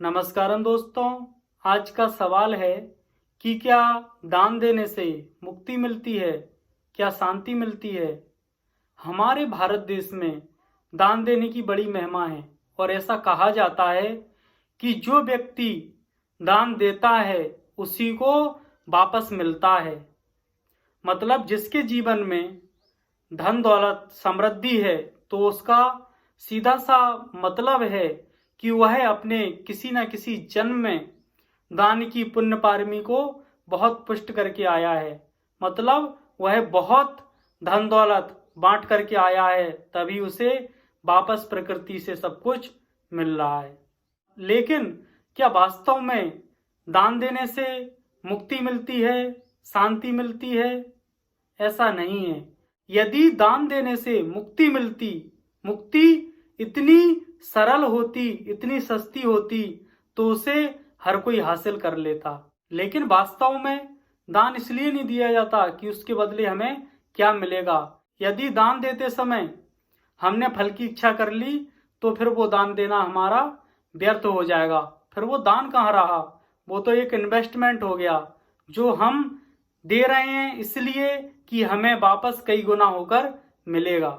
नमस्कारम दोस्तों। आज का सवाल है कि क्या दान देने से मुक्ति मिलती है, क्या शांति मिलती है। हमारे भारत देश में दान देने की बड़ी महिमा है और ऐसा कहा जाता है कि जो व्यक्ति दान देता है उसी को वापस मिलता है। मतलब जिसके जीवन में धन दौलत समृद्धि है तो उसका सीधा सा मतलब है कि वह अपने किसी न किसी जन्म में दान की पुण्य पारमी को बहुत पुष्ट करके आया है। मतलब वह बहुत धन दौलत बांट करके आया है, तभी उसे वापस प्रकृति से सब कुछ मिल रहा है। लेकिन क्या वास्तव में दान देने से मुक्ति मिलती है, शांति मिलती है? ऐसा नहीं है। यदि दान देने से मुक्ति मिलती, मुक्ति इतनी सरल होती, इतनी सस्ती होती तो उसे हर कोई हासिल कर लेता। लेकिन वास्तव में दान इसलिए नहीं दिया जाता कि उसके बदले हमें क्या मिलेगा। यदि दान देते समय हमने फल की इच्छा कर ली तो फिर वो दान देना हमारा व्यर्थ हो जाएगा। फिर वो दान कहाँ रहा, वो तो एक इन्वेस्टमेंट हो गया जो हम दे रहे हैं इसलिए कि हमें वापस कई गुना होकर मिलेगा।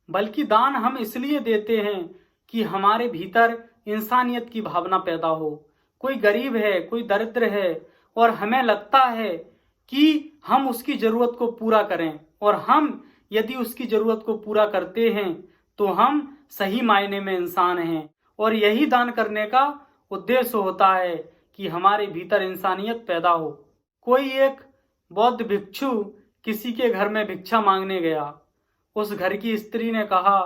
बल्कि दान हम इसलिए देते हैं कि हमारे भीतर इंसानियत की भावना पैदा हो। कोई गरीब है, कोई दरिद्र है और हमें लगता है कि हम उसकी जरूरत को पूरा करें, और हम यदि उसकी जरूरत को पूरा करते हैं तो हम सही मायने में इंसान हैं। और यही दान करने का उद्देश्य होता है कि हमारे भीतर इंसानियत पैदा हो। कोई एक बौद्ध भिक्षु किसी के घर में भिक्षा मांगने गया। उस घर की स्त्री ने कहा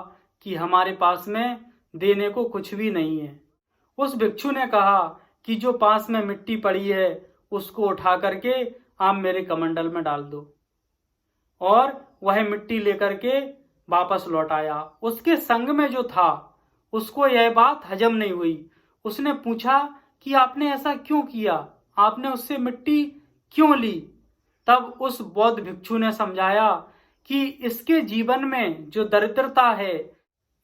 कि हमारे पास में देने को कुछ भी नहीं है। उस भिक्षु ने कहा कि जो पास में मिट्टी पड़ी है उसको उठा करके आप मेरे कमंडल में डाल दो। और वह मिट्टी लेकर के वापस लौट आया। उसके संग में जो था उसको यह बात हजम नहीं हुई। उसने पूछा कि आपने ऐसा क्यों किया, आपने उससे मिट्टी क्यों ली। तब उस बौद्ध भिक्षु ने समझाया कि इसके जीवन में जो दरिद्रता है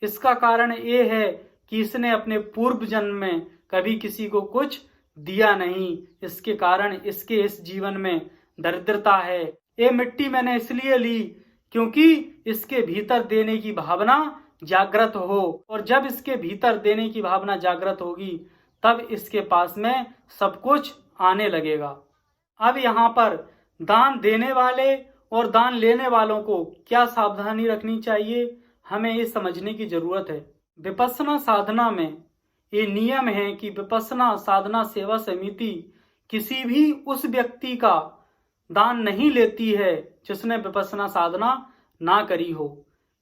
इसका कारण ये है कि इसने अपने पूर्व जन्म में कभी किसी को कुछ दिया नहीं, इसके कारण इसके इस जीवन में दरिद्रता है। ये मिट्टी मैंने इसलिए ली क्योंकि इसके भीतर देने की भावना जागृत हो, और जब इसके भीतर देने की भावना जागृत होगी तब इसके पास में सब कुछ आने लगेगा। अब यहाँ पर दान देने वाले और दान लेने वालों को क्या सावधानी रखनी चाहिए, हमें ये समझने की जरूरत है। विपश्यना साधना में ये नियम है कि विपश्यना साधना सेवा समिति किसी भी उस व्यक्ति का दान नहीं लेती है जिसने विपश्यना साधना ना करी हो।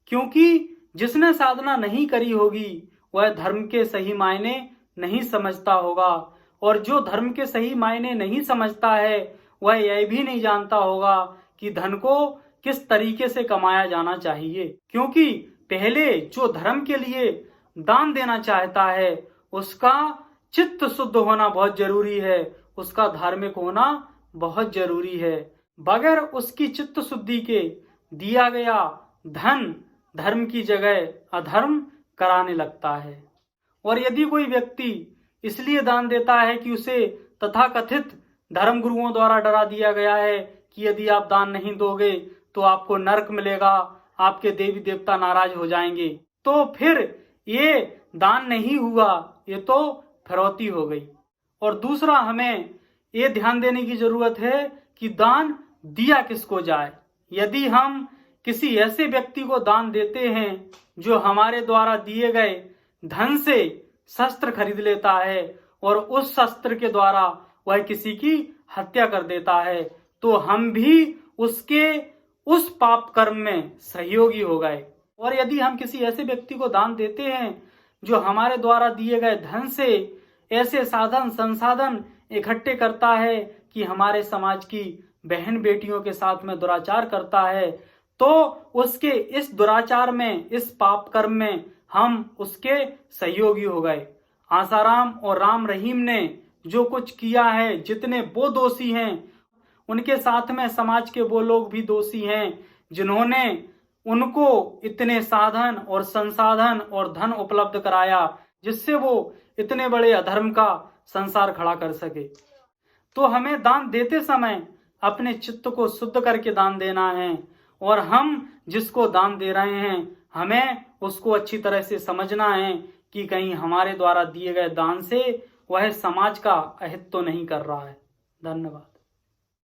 क्योंकि जिसने साधना नहीं करी होगी वह धर्म के सही मायने नहीं समझता होगा, और जो धर्म के सही मायने नहीं समझता है वह यह भी नहीं जानता होगा कि धन को किस तरीके से कमाया जाना चाहिए। क्योंकि पहले जो धर्म के लिए दान देना चाहता है उसका चित्त शुद्ध होना बहुत जरूरी है, उसका धार्मिक होना बहुत जरूरी है। बगैर उसकी चित्त शुद्धि के दिया गया धन धर्म की जगह अधर्म कराने लगता है। और यदि कोई व्यक्ति इसलिए दान देता है कि उसे तथाकथित धर्म गुरुओं द्वारा डरा दिया गया है कि यदि आप दान नहीं दोगे तो आपको नरक मिलेगा, आपके देवी देवता नाराज हो जाएंगे, तो फिर ये दान नहीं हुआ, ये तो फिरौती हो गई। और दूसरा हमें ये ध्यान देने की जरूरत है कि दान दिया किसको जाए। यदि हम किसी ऐसे व्यक्ति को दान देते हैं जो हमारे द्वारा दिए गए धन से शस्त्र खरीद लेता है और उस शस्त्र के द्वारा वह किसी की हत्या कर देता है, तो हम भी उसके उस पाप कर्म में सहयोगी हो गए। और यदि हम किसी ऐसे व्यक्ति को दान देते हैं जो हमारे द्वारा दिए गए धन से ऐसे साधन संसाधन इकट्ठे करता है कि हमारे समाज की बहन बेटियों के साथ में दुराचार करता है, तो उसके इस दुराचार में, इस पाप कर्म में हम उसके सहयोगी हो गए। आसाराम और राम रहीम ने जो कुछ किया है, जितने वो दोषी हैं उनके साथ में समाज के वो लोग भी दोषी हैं जिन्होंने उनको इतने साधन और संसाधन और धन उपलब्ध कराया जिससे वो इतने बड़े अधर्म का संसार खड़ा कर सके। तो हमें दान देते समय अपने चित्त को शुद्ध करके दान देना है, और हम जिसको दान दे रहे हैं हमें उसको अच्छी तरह से समझना है कि कहीं हमारे द्वारा दिए गए दान से वह समाज का अहित तो नहीं कर रहा है। धन्यवाद।